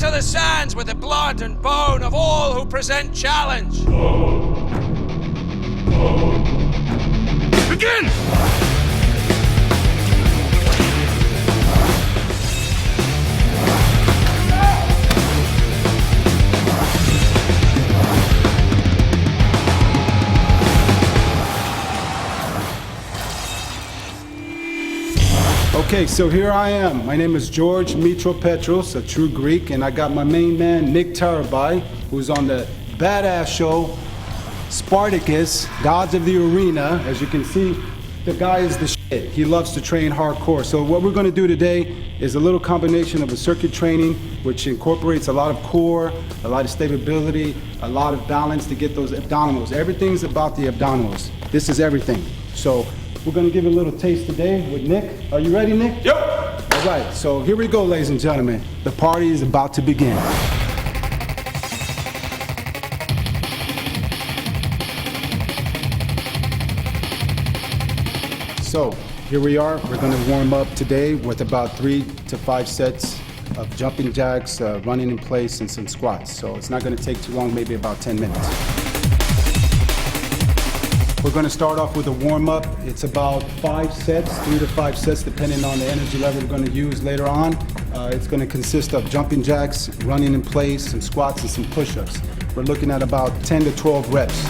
to the sands with the blood and bone of all who present challenge. Begin! Okay, so here I am. My name is George Mitropetros, a true Greek, and I got my main man, Nick Tarabay, who's on the badass show, Spartacus, Gods of the Arena. As you can see, the guy is the shit. He loves to train hardcore. So what we're gonna do today is a little combination of a circuit training, which incorporates a lot of core, a lot of stability, a lot of balance to get those abdominals. Everything's about the abdominals. This is everything. So we're gonna give it a little taste today with Nick. Are you ready, Nick? Yep. All right, so here we go, ladies and gentlemen. The party is about to begin. So here we are. We're gonna warm up today with about 3 to 5 sets of jumping jacks, running in place, and some squats. So it's not gonna take too long, maybe about 10 minutes. We're going to start off with a warm-up. It's about 5 sets, 3 to 5 sets, depending on the energy level we're going to use later on. It's going to consist of jumping jacks, running in place, some squats, and some push-ups. We're looking at about 10 to 12 reps.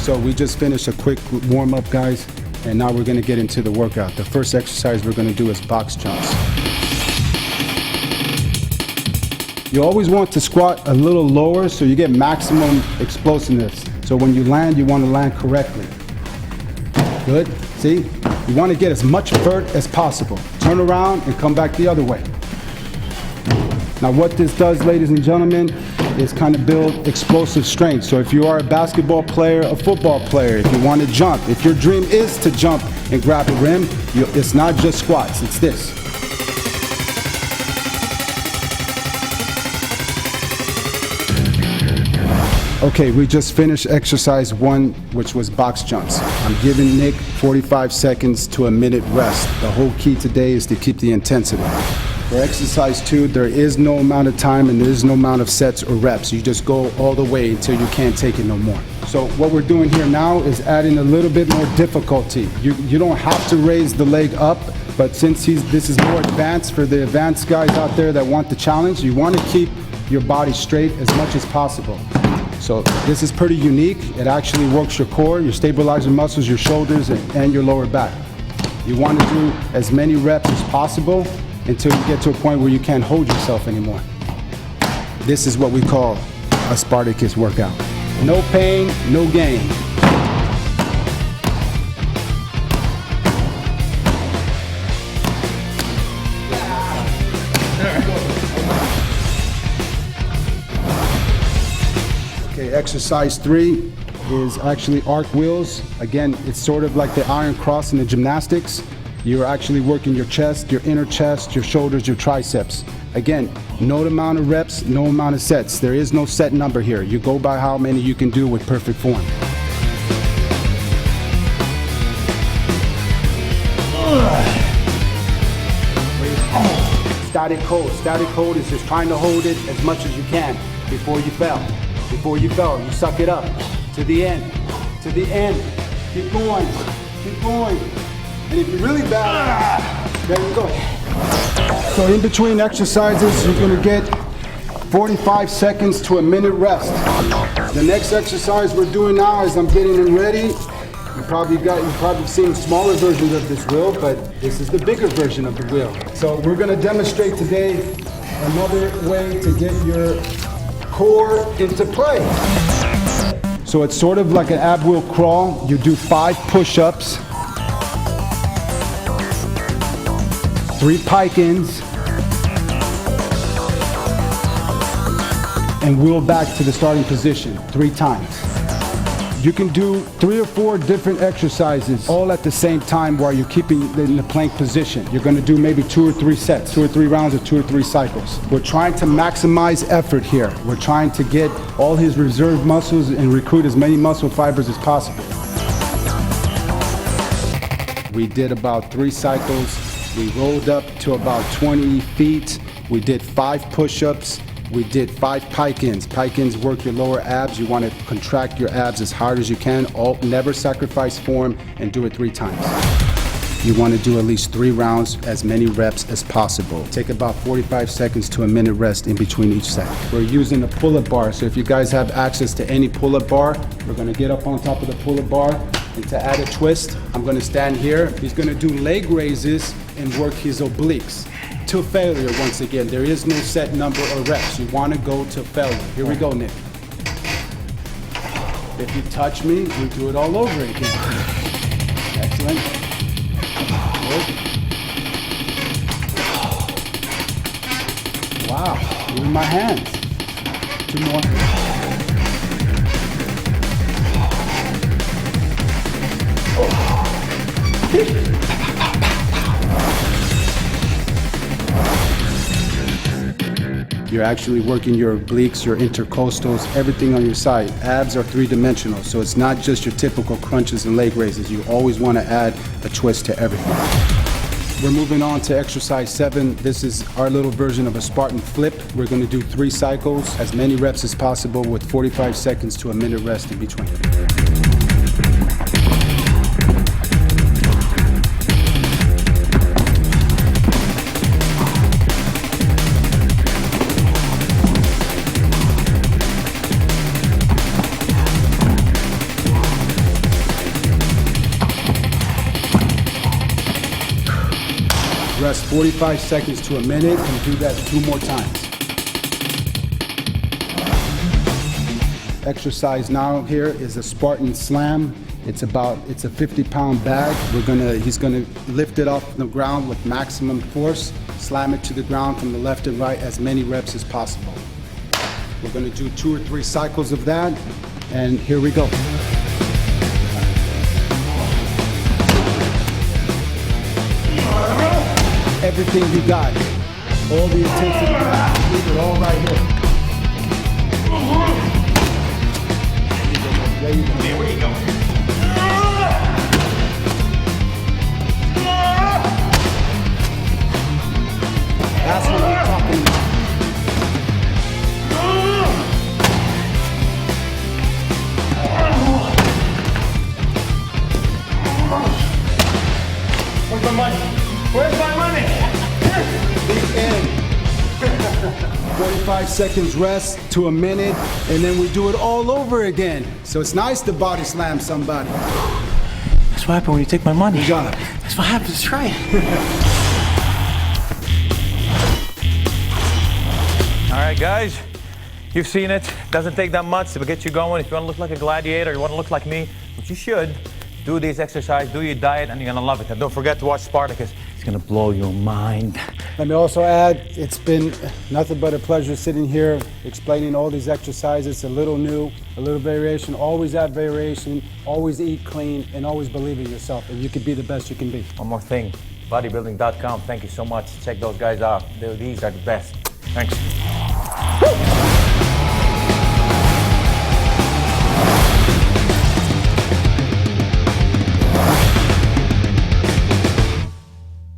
So we just finished a quick warm-up, guys, and now we're going to get into the workout. The first exercise we're going to do is box jumps. You always want to squat a little lower so you get maximum explosiveness. So when you land, you want to land correctly. Good. See? You want to get as much vert as possible. Turn around and come back the other way. Now what this does, ladies and gentlemen, is kind of build explosive strength. So if you are a basketball player, a football player, if you want to jump, if your dream is to jump and grab a rim, it's not just squats, it's this. Okay, we just finished exercise 1, which was box jumps. I'm giving Nick 45 seconds to a minute rest. The whole key today is to keep the intensity. For exercise 2, there is no amount of time and there is no amount of sets or reps. You just go all the way until you can't take it no more. So what we're doing here now is adding a little bit more difficulty. You don't have to raise the leg up, but since this is more advanced for the advanced guys out there that want the challenge, you want to keep your body straight as much as possible. So this is pretty unique. It actually works your core, your stabilizer muscles, your shoulders, and your lower back. You want to do as many reps as possible until you get to a point where you can't hold yourself anymore. This is what we call a Spartacus workout. No pain, no gain. Okay, exercise 3 is actually arc wheels. Again, it's sort of like the iron cross in the gymnastics. You're actually working your chest, your inner chest, your shoulders, your triceps. Again, no amount of reps, no amount of sets. There is no set number here. You go by how many you can do with perfect form. Static hold. Static hold is just trying to hold it as much as you can before you fell. Before you fell, you suck it up. To the end. To the end. Keep going. Keep going. And if you're really bad, there you go. So in between exercises, you're gonna get 45 seconds to a minute rest. The next exercise we're doing now is I'm getting them ready. You've probably seen smaller versions of this wheel, but this is the bigger version of the wheel. So we're gonna demonstrate today another way to get your core into play. So it's sort of like an ab wheel crawl. You do 5 push-ups, 3 pike-ins, and wheel back to the starting position 3 times. You can do 3 or 4 different exercises all at the same time while you're keeping in the plank position. You're going to do maybe 2 or 3 sets, 2 or 3 rounds or 2 or 3 cycles. We're trying to maximize effort here. We're trying to get all his reserve muscles and recruit as many muscle fibers as possible. We did about 3 cycles. We rolled up to about 20 feet. We did 5 push-ups. We did 5 pike-ins. Pike-ins work your lower abs. You want to contract your abs as hard as you can. Never sacrifice form, and do it 3 times. You want to do at least 3 rounds, as many reps as possible. Take about 45 seconds to a minute rest in between each set. We're using a pull-up bar, so if you guys have access to any pull-up bar, we're going to get up on top of the pull-up bar, and to add a twist, I'm going to stand here. He's going to do leg raises and work his obliques. To failure once again. There is no set number or reps. You want to go to failure. Here we go, Nick. If you touch me, we do it all over again. Excellent. Good. Wow, even my hands. 2 more. You're actually working your obliques, your intercostals, everything on your side. Abs are 3-dimensional, so it's not just your typical crunches and leg raises. You always want to add a twist to everything. We're moving on to exercise 7. This is our little version of a Spartan flip. We're going to do 3 cycles, as many reps as possible, with 45 seconds to a minute rest in between. Rest 45 seconds to a minute and do that 2 more times. Exercise now here is a Spartan slam. It's a 50-pound bag. He's gonna lift it off the ground with maximum force, slam it to the ground from the left and right, as many reps as possible. We're gonna do 2 or 3 cycles of that, and here we go. Everything you got, all the intensity, leave it all right here. There you go. There we go. That's what we're talking about. Where's my money? Where's my money? The end. 45 seconds rest to a minute, and then we do it all over again. So it's nice to body slam somebody. That's what happens when you take my money. Good job. That's what happens. Try it. All right, guys. You've seen it. Doesn't take that much to get you going. If you want to look like a gladiator, you want to look like me, which you should, do these exercises, do your diet, and you're going to love it. And don't forget to watch Spartacus. It's going to blow your mind. Let me also add, it's been nothing but a pleasure sitting here explaining all these exercises. A little new, a little variation. Always add variation, always eat clean, and always believe in yourself, and you can be the best you can be. One more thing, Bodybuilding.com. Thank you so much. Check those guys out. These are the best. Thanks. Woo!